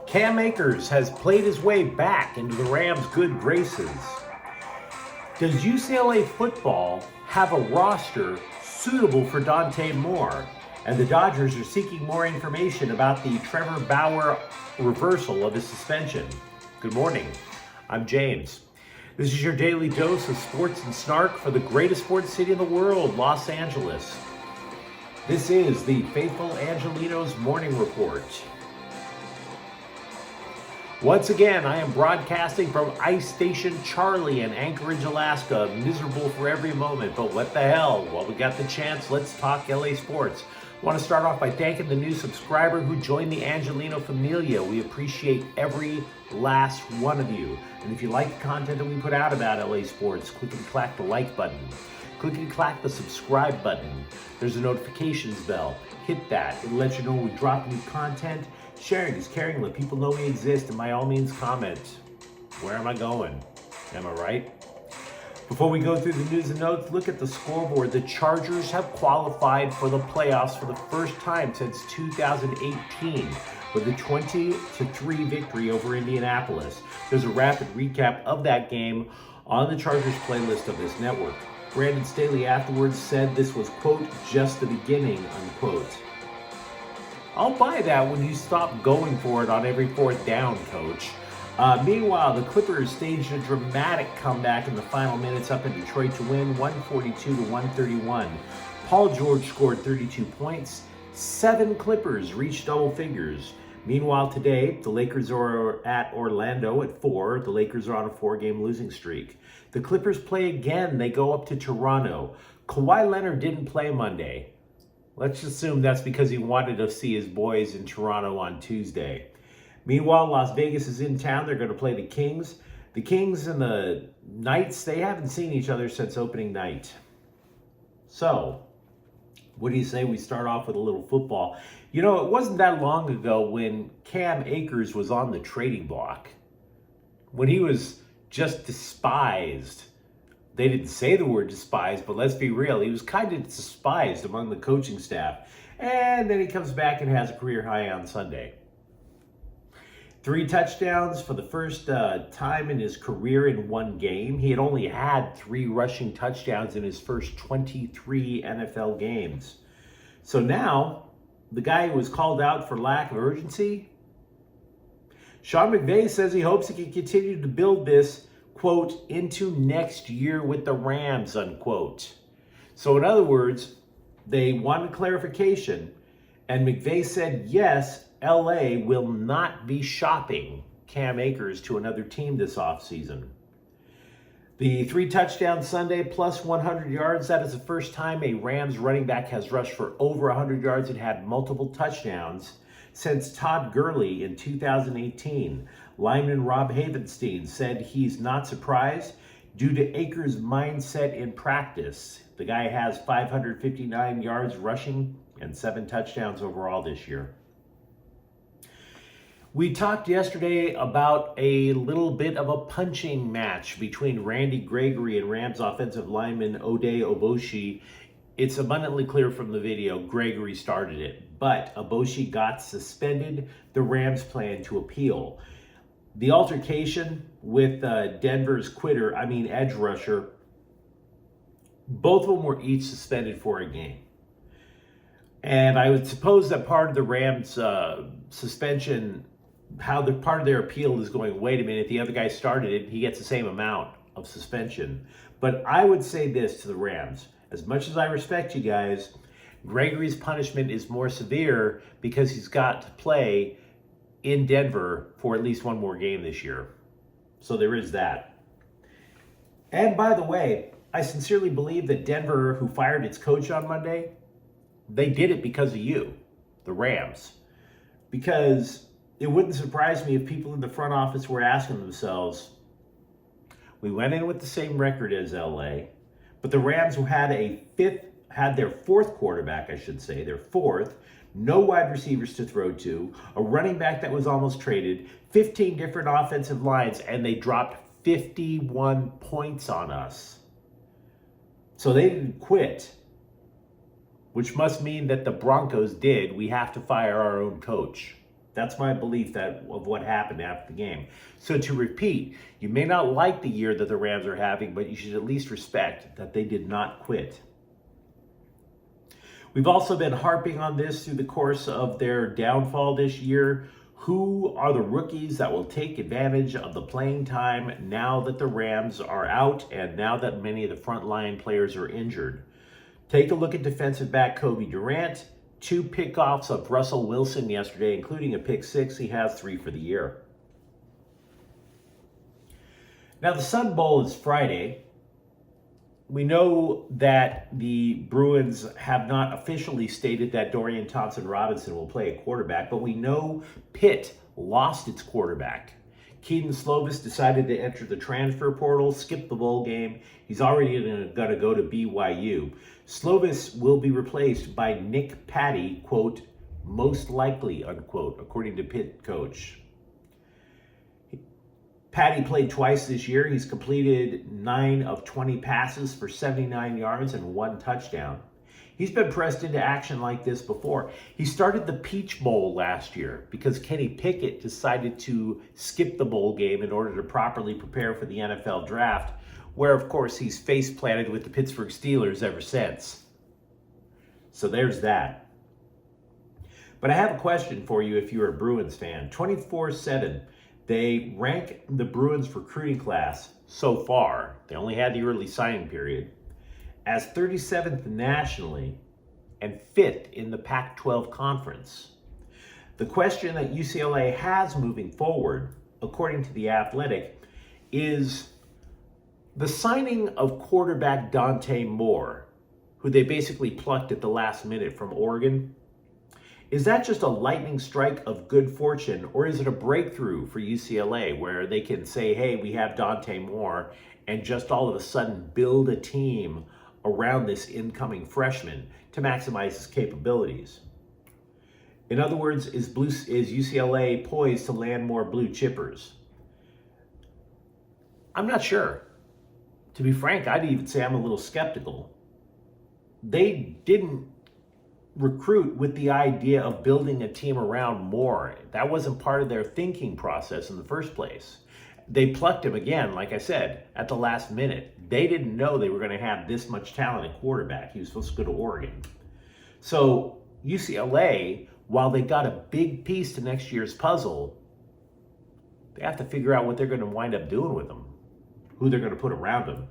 Cam Akers has played his way back into the Rams' good graces. Does UCLA football have a roster suitable for Dante Moore? And the Dodgers are seeking more information about the Trevor Bauer reversal of his suspension. Good morning. I'm James. This is your daily dose of sports and snark for the greatest sports city in the world, Los Angeles. This is the faithful Angelenos Morning Report. Once again, I am broadcasting from Ice Station Charlie in Anchorage, Alaska. Miserable for every moment, but what the hell? While we got the chance, let's talk LA sports. I want to start off by thanking the new subscriber who joined the Angelino familia. We appreciate every last one of you. And if you like the content that we put out about LA sports, click and clack the like button. Click and clack the subscribe button. There's a notifications bell. Hit that. It lets you know when we drop new content. Sharing is caring. Let people know we exist. And by all means, comment. Where am I going? Am I right? Before we go through the news and notes, look at the scoreboard. The Chargers have qualified for the playoffs for the first time since 2018 with a 20-3 victory over Indianapolis. There's a rapid recap of that game on the Chargers playlist of this network. Brandon Staley afterwards said this was, quote, just the beginning, unquote. I'll buy that when you stop going for it on every fourth down, coach. Meanwhile, the Clippers staged a dramatic comeback in the final minutes up in Detroit to win 142-131. Paul George scored 32 points. 7 Clippers reached double figures. Meanwhile, today, the Lakers are at Orlando at 4. The Lakers are on a 4-game losing streak. The Clippers play again. They go up to Toronto. Kawhi Leonard didn't play Monday. Let's assume that's because he wanted to see his boys in Toronto on Tuesday. Meanwhile, Las Vegas is in town. They're going to play the Kings. The Kings and the Knights, they haven't seen each other since opening night. So, what do you say we start off with a little football? You know, it wasn't that long ago when Cam Akers was on the trading block. When he was just despised. They didn't say the word despised, but let's be real. He was kind of despised among the coaching staff. And then he comes back and has a career high on Sunday. 3 touchdowns for the first time in his career in one game. He had only had 3 rushing touchdowns in his first 23 NFL games. So now, the guy who was called out for lack of urgency, Sean McVay says he hopes he can continue to build this, quote, into next year with the Rams, unquote. So in other words, they wanted clarification, and McVay said, yes, LA will not be shopping Cam Akers to another team this offseason. The 3 touchdowns Sunday plus 100 yards, that is the first time a Rams running back has rushed for over 100 yards and had multiple touchdowns since Todd Gurley in 2018. Lineman Rob Havenstein said he's not surprised due to Akers' mindset in practice. The guy has 559 yards rushing and 7 touchdowns overall this year. We talked yesterday about a little bit of a punching match between Randy Gregory and Rams offensive lineman Ode Oboshi. It's abundantly clear from the video Gregory started it, but Oboshi got suspended. The Rams plan to appeal. The altercation with Denver's edge rusher, both of them were each suspended for a game. And I would suppose that part of the Rams suspension, part of their appeal is going, wait a minute, the other guy started it, he gets the same amount of suspension. But I would say this to the Rams, as much as I respect you guys, Gregory's punishment is more severe because he's got to play in Denver for at least one more game this year. So there is that. And by the way, I sincerely believe that Denver, who fired its coach on Monday, they did it because of you, the Rams. Because it wouldn't surprise me if people in the front office were asking themselves, we went in with the same record as LA, but the Rams who had their 4th quarterback, their 4th, no wide receivers to throw to, a running back that was almost traded, 15 different offensive lines, and they dropped 51 points on us. So they didn't quit, which must mean that the Broncos did. We have to fire our own coach. That's my belief of what happened after the game. So to repeat, you may not like the year that the Rams are having, but you should at least respect that they did not quit. We've also been harping on this through the course of their downfall this year. Who are the rookies that will take advantage of the playing time now that the Rams are out and now that many of the frontline players are injured? Take a look at defensive back Kobe Durant. 2 pickoffs of Russell Wilson yesterday, including a pick 6. He has 3 for the year. Now, the Sun Bowl is Friday. We know that the Bruins have not officially stated that Dorian Thompson-Robinson will play a quarterback, but we know Pitt lost its quarterback. Keaton Slovis decided to enter the transfer portal, skip the bowl game. He's already going to go to BYU. Slovis will be replaced by Nick Patty, quote, most likely, unquote, according to Pitt coach. Patty played twice this year. He's completed 9 of 20 passes for 79 yards and 1 touchdown. He's been pressed into action like this before. He started the Peach Bowl last year because Kenny Pickett decided to skip the bowl game in order to properly prepare for the NFL draft, where, of course, he's face-planted with the Pittsburgh Steelers ever since. So there's that. But I have a question for you if you're a Bruins fan. 24/7. They rank the Bruins recruiting class so far, they only had the early signing period, as 37th nationally and 5th in the Pac-12 conference. The question that UCLA has moving forward, according to The Athletic, is the signing of quarterback Dante Moore, who they basically plucked at the last minute from Oregon. Is that just a lightning strike of good fortune, or is it a breakthrough for UCLA where they can say, hey, we have Dante Moore, and just all of a sudden build a team around this incoming freshman to maximize his capabilities? In other words, is UCLA poised to land more blue chippers? I'm not sure. To be frank, I'd even say I'm a little skeptical. They didn't recruit with the idea of building a team around Moore. That wasn't part of their thinking process in the first place. They plucked him again, like I said, at the last minute. They didn't know they were going to have this much talent at quarterback. He was supposed to go to Oregon. So UCLA, while they got a big piece to next year's puzzle, they have to figure out what they're going to wind up doing with him, who they're going to put around him.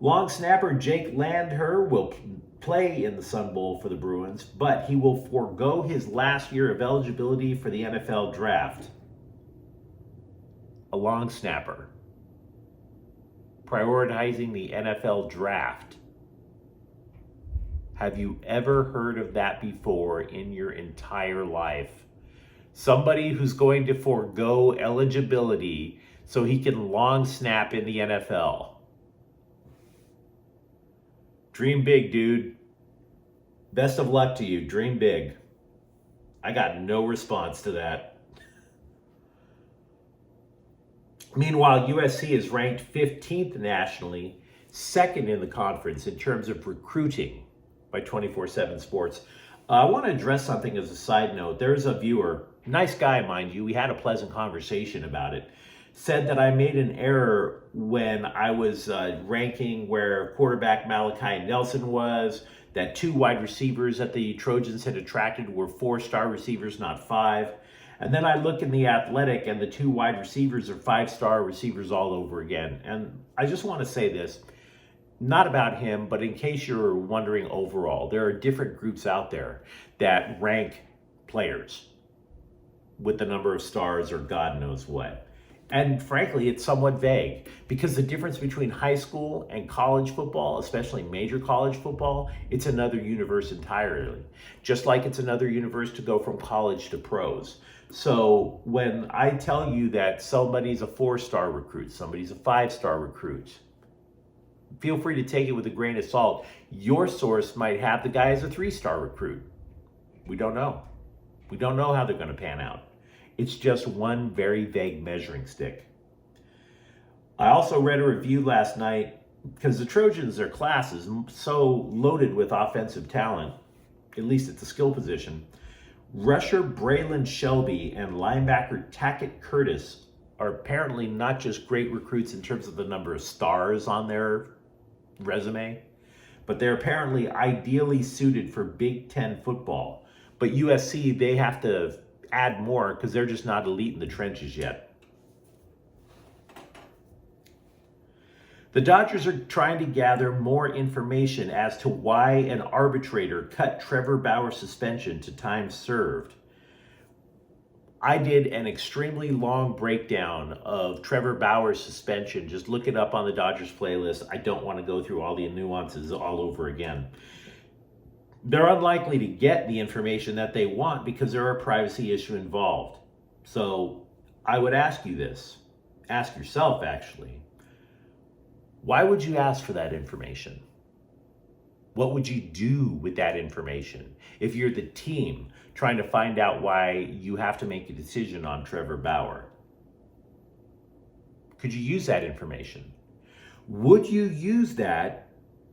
Long snapper Jake Landher will play in the Sun Bowl for the Bruins, but he will forego his last year of eligibility for the NFL draft. A long snapper prioritizing the NFL draft. Have you ever heard of that before in your entire life? Somebody who's going to forego eligibility so he can long snap in the NFL. Dream big, dude. Best of luck to you. Dream big. I got no response to that. Meanwhile, USC is ranked 15th nationally, 2nd in the conference in terms of recruiting by 24/7 Sports. I want to address something as a side note. There's a viewer, nice guy, mind you. We had a pleasant conversation about it. Said that I made an error when I was ranking where quarterback Malachi Nelson was, that 2 wide receivers that the Trojans had attracted were 4-star receivers, not 5. And then I look in the Athletic and the 2 wide receivers are 5-star receivers all over again. And I just want to say this, not about him, but in case you're wondering overall, there are different groups out there that rank players with the number of stars or God knows what. And frankly, it's somewhat vague because the difference between high school and college football, especially major college football, it's another universe entirely. Just like it's another universe to go from college to pros. So when I tell you that somebody's a 4-star recruit, somebody's a 5-star recruit, feel free to take it with a grain of salt. Your source might have the guy as a 3-star recruit. We don't know. We don't know how they're going to pan out. It's just one very vague measuring stick. I also read a review last night because the Trojans, their class is so loaded with offensive talent, at least at the skill position. Rusher Braylon Shelby and linebacker Tackett Curtis are apparently not just great recruits in terms of the number of stars on their resume, but they're apparently ideally suited for Big Ten football. But USC, they have to add more because they're just not elite in the trenches yet. The Dodgers are trying to gather more information as to why an arbitrator cut Trevor Bauer's suspension to time served. I did an extremely long breakdown of Trevor Bauer's suspension. Just look it up on the Dodgers playlist. I don't want to go through all the nuances all over again. They're unlikely to get the information that they want because there are a privacy issue involved. So I would ask you this. Ask yourself, actually. Why would you ask for that information? What would you do with that information if you're the team trying to find out why you have to make a decision on Trevor Bauer? Could you use that information? Would you use that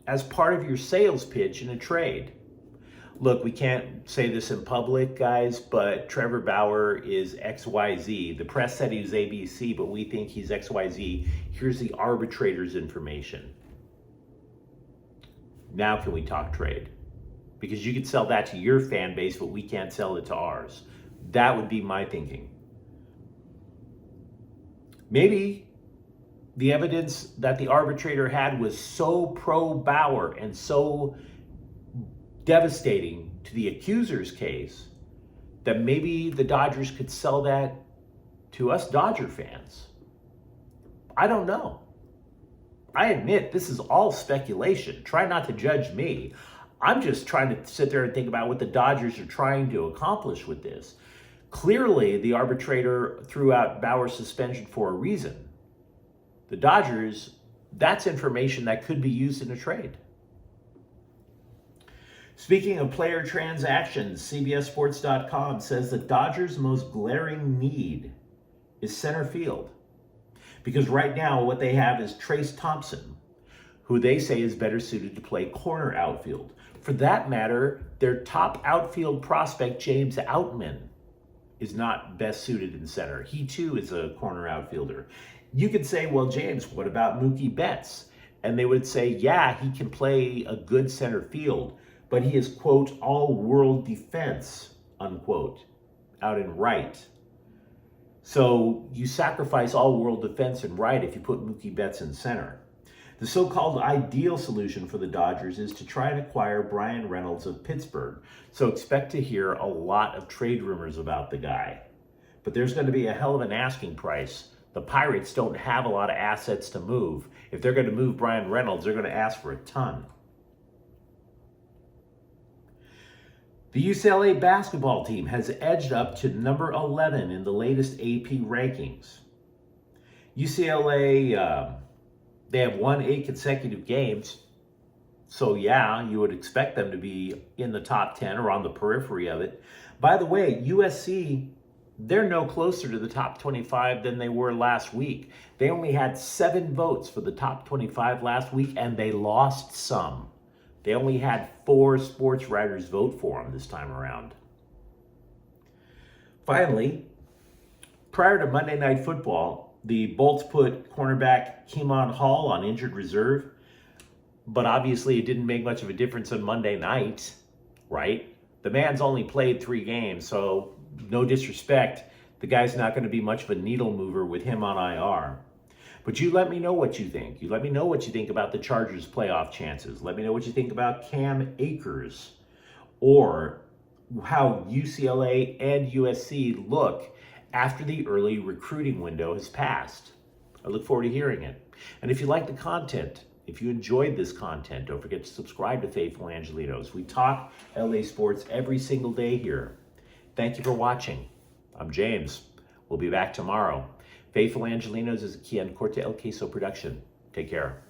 as part of your sales pitch in a trade? Look, we can't say this in public, guys, but Trevor Bauer is XYZ. The press said he was ABC, but we think he's XYZ. Here's the arbitrator's information. Now can we talk trade? Because you could sell that to your fan base, but we can't sell it to ours. That would be my thinking. Maybe the evidence that the arbitrator had was so pro-Bauer and so devastating to the accuser's case that maybe the Dodgers could sell that to us Dodger fans. I don't know. I admit this is all speculation. Try not to judge me. I'm just trying to sit there and think about what the Dodgers are trying to accomplish with this. Clearly, the arbitrator threw out Bauer's suspension for a reason. The Dodgers, that's information that could be used in a trade. Speaking of player transactions, CBSSports.com says the Dodgers' most glaring need is center field. Because right now what they have is Trace Thompson, who they say is better suited to play corner outfield. For that matter, their top outfield prospect, James Outman, is not best suited in center. He too is a corner outfielder. You could say, well, James, what about Mookie Betts? And they would say, yeah, he can play a good center field, but he is, quote, all-world defense, unquote, out in right. So you sacrifice all-world defense in right if you put Mookie Betts in center. The so-called ideal solution for the Dodgers is to try and acquire Brian Reynolds of Pittsburgh. So expect to hear a lot of trade rumors about the guy. But there's going to be a hell of an asking price. The Pirates don't have a lot of assets to move. If they're going to move Brian Reynolds, they're going to ask for a ton. The UCLA basketball team has edged up to number 11 in the latest AP rankings. UCLA, they have won 8 consecutive games. So yeah, you would expect them to be in the top 10 or on the periphery of it. By the way, USC, they're no closer to the top 25 than they were last week. They only had 7 votes for the top 25 last week, and they lost some. They only had 4 sports writers vote for them this time around. Finally, prior to Monday Night Football, the Bolts put cornerback Keemon Hall on injured reserve, but obviously it didn't make much of a difference on Monday night, right? The man's only played 3 games, so no disrespect, the guy's not going to be much of a needle mover with him on IR. But you let me know what you think. You let me know what you think about the Chargers' playoff chances. Let me know what you think about Cam Akers, or how UCLA and USC look after the early recruiting window has passed. I look forward to hearing it. And if you like the content, if you enjoyed this content, don't forget to subscribe to Faithful Angelenos. We talk LA sports every single day here. Thank you for watching. I'm James. We'll be back tomorrow. Faithful Angelenos is a Kian Corte El Queso production. Take care.